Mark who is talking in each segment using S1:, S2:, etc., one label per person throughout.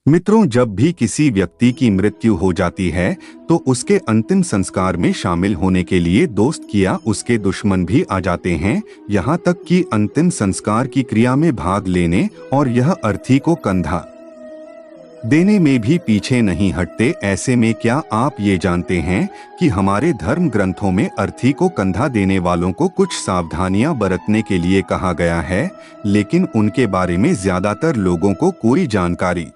S1: मित्रों, जब भी किसी व्यक्ति की मृत्यु हो जाती है तो उसके अंतिम संस्कार में शामिल होने के लिए दोस्त या उसके दुश्मन भी आ जाते हैं। यहाँ तक कि अंतिम संस्कार की क्रिया में भाग लेने और यह अर्थी को कंधा देने में भी पीछे नहीं हटते। ऐसे में क्या आप ये जानते हैं कि हमारे धर्म ग्रंथों में अर्थी को कंधा देने वालों को कुछ सावधानियां बरतने के लिए कहा गया है, लेकिन उनके बारे में ज्यादातर लोगों को कोई जानकारी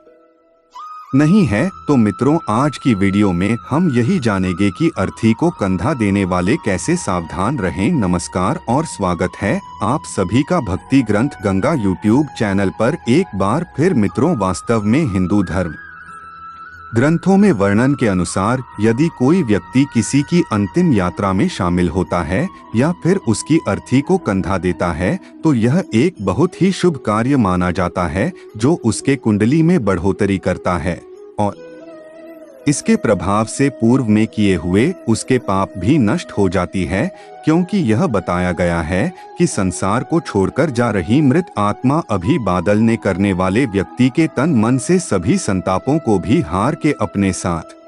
S1: नहीं है। तो मित्रों, आज की वीडियो में हम यही जानेंगे कि अर्थी को कंधा देने वाले कैसे सावधान रहें। नमस्कार और स्वागत है आप सभी का भक्ति ग्रंथ गंगा यूट्यूब चैनल पर एक बार फिर। मित्रों, वास्तव में हिंदू धर्म ग्रंथों में वर्णन के अनुसार यदि कोई व्यक्ति किसी की अंतिम यात्रा में शामिल होता है या फिर उसकी अर्थी को कंधा देता है तो यह एक बहुत ही शुभ कार्य माना जाता है, जो उसके कुंडली में बढ़ोतरी करता है और इसके प्रभाव से पूर्व में किए हुए उसके पाप भी नष्ट हो जाती है, क्योंकि यह बताया गया है कि संसार को छोड़कर जा रही मृत आत्मा अभी बादलने करने वाले व्यक्ति के तन मन से सभी संतापों को भी हार के अपने साथ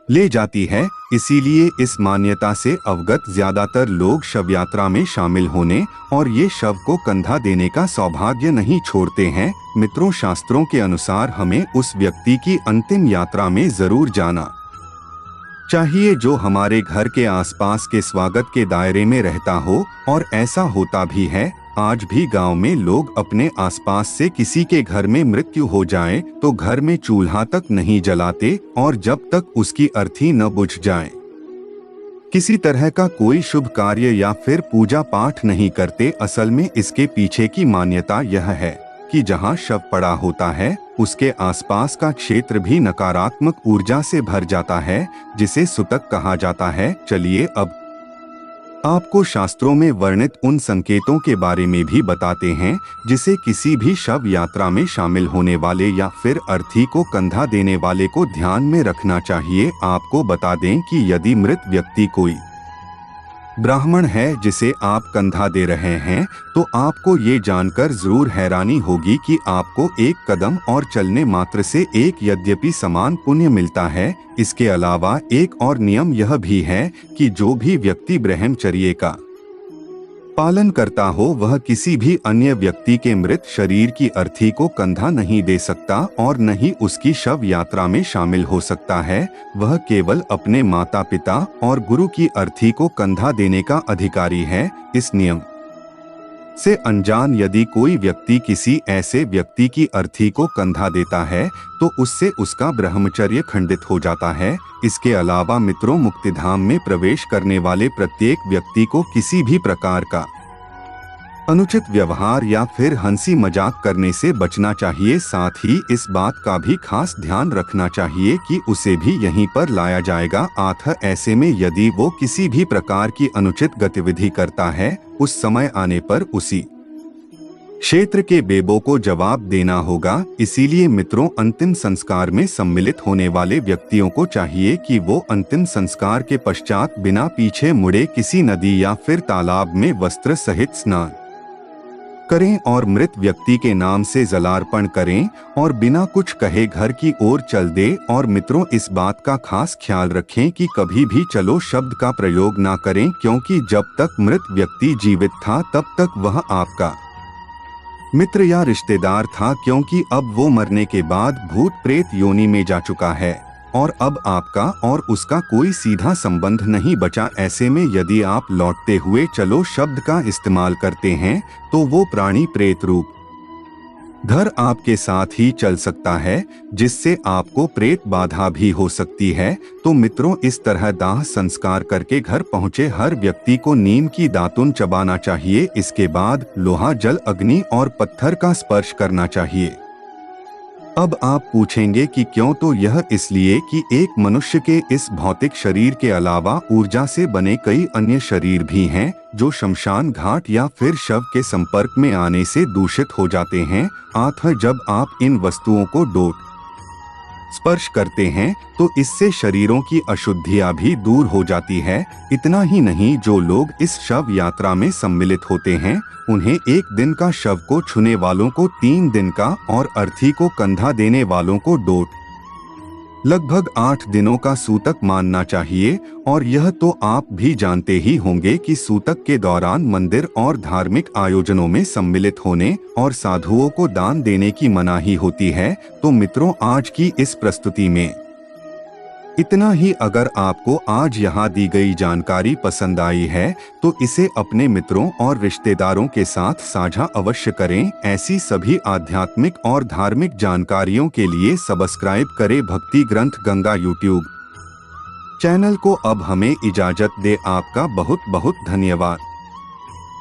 S1: ले जाती है। इसीलिए इस मान्यता से अवगत ज्यादातर लोग शव यात्रा में शामिल होने और ये शव को कंधा देने का सौभाग्य नहीं छोड़ते हैं। मित्रों, शास्त्रों के अनुसार हमें उस व्यक्ति की अंतिम यात्रा में जरूर जाना चाहिए जो हमारे घर के आसपास के स्वागत के दायरे में रहता हो, और ऐसा होता भी है। आज भी गांव में लोग अपने आसपास से किसी के घर में मृत्यु हो जाए तो घर में चूल्हा तक नहीं जलाते और जब तक उसकी अर्थी न बुझ जाए किसी तरह का कोई शुभ कार्य या फिर पूजा पाठ नहीं करते। असल में इसके पीछे की मान्यता यह है कि जहां शव पड़ा होता है उसके आसपास का क्षेत्र भी नकारात्मक ऊर्जा से भर जाता है, जिसे सुतक कहा जाता है। चलिए अब आपको शास्त्रों में वर्णित उन संकेतों के बारे में भी बताते हैं जिसे किसी भी शव यात्रा में शामिल होने वाले या फिर अर्थी को कंधा देने वाले को ध्यान में रखना चाहिए। आपको बता दें कि यदि मृत व्यक्ति कोई ब्राह्मण है जिसे आप कंधा दे रहे हैं तो आपको ये जानकर जरूर हैरानी होगी कि आपको एक कदम और चलने मात्र से एक यद्यपि समान पुण्य मिलता है। इसके अलावा एक और नियम यह भी है कि जो भी व्यक्ति ब्रह्मचर्य का पालन करता हो वह किसी भी अन्य व्यक्ति के मृत शरीर की अर्थी को कंधा नहीं दे सकता और न ही उसकी शव यात्रा में शामिल हो सकता है। वह केवल अपने माता पिता और गुरु की अर्थी को कंधा देने का अधिकारी है। इस नियम से अनजान यदि कोई व्यक्ति किसी ऐसे व्यक्ति की अर्थी को कंधा देता है तो उससे उसका ब्रह्मचर्य खंडित हो जाता है। इसके अलावा मित्रों, मुक्तिधाम में प्रवेश करने वाले प्रत्येक व्यक्ति को किसी भी प्रकार का अनुचित व्यवहार या फिर हंसी मजाक करने से बचना चाहिए। साथ ही इस बात का भी खास ध्यान रखना चाहिए कि उसे भी यहीं पर लाया जाएगा। ऐसे में यदि वो किसी भी प्रकार की अनुचित गतिविधि करता है उस समय आने पर उसी क्षेत्र के बेबों को जवाब देना होगा। इसीलिए मित्रों, अंतिम संस्कार में सम्मिलित होने वाले व्यक्तियों को चाहिए कि वो अंतिम संस्कार के पश्चात बिना पीछे मुड़े किसी नदी या फिर तालाब में वस्त्र सहित स्नान करें और मृत व्यक्ति के नाम से जलार्पण करें और बिना कुछ कहे घर की ओर चल दे। और मित्रों, इस बात का खास ख्याल रखें कि कभी भी चलो शब्द का प्रयोग ना करें, क्योंकि जब तक मृत व्यक्ति जीवित था तब तक वह आपका मित्र या रिश्तेदार था, क्योंकि अब वो मरने के बाद भूत प्रेत योनि में जा चुका है और अब आपका और उसका कोई सीधा संबंध नहीं बचा। ऐसे में यदि आप लौटते हुए चलो शब्द का इस्तेमाल करते हैं तो वो प्राणी प्रेत रूप धर आपके साथ ही चल सकता है, जिससे आपको प्रेत बाधा भी हो सकती है। तो मित्रों, इस तरह दाह संस्कार करके घर पहुँचे हर व्यक्ति को नीम की दातुन चबाना चाहिए। इसके बाद लोहा, जल, अग्नि और पत्थर का स्पर्श करना चाहिए। अब आप पूछेंगे कि क्यों? तो यह इसलिए कि एक मनुष्य के इस भौतिक शरीर के अलावा ऊर्जा से बने कई अन्य शरीर भी हैं जो शमशान घाट या फिर शव के संपर्क में आने से दूषित हो जाते हैं। जब आप इन वस्तुओं को डोट स्पर्श करते हैं तो इससे शरीरों की अशुद्धियां भी दूर हो जाती है। इतना ही नहीं, जो लोग इस शव यात्रा में सम्मिलित होते हैं उन्हें 1 दिन का शव को छूने वालों को 3 दिन का और अर्थी को कंधा देने वालों को डोट लगभग 8 दिनों का सूतक मानना चाहिए। और यह तो आप भी जानते ही होंगे कि सूतक के दौरान मंदिर और धार्मिक आयोजनों में सम्मिलित होने और साधुओं को दान देने की मनाही होती है। तो मित्रों, आज की इस प्रस्तुति में इतना ही। अगर आपको आज यहाँ दी गई जानकारी पसंद आई है तो इसे अपने मित्रों और रिश्तेदारों के साथ साझा अवश्य करें। ऐसी सभी आध्यात्मिक और धार्मिक जानकारियों के लिए सब्सक्राइब करें भक्ति ग्रंथ गंगा यूट्यूब चैनल को। अब हमें इजाजत दे। आपका बहुत बहुत धन्यवाद।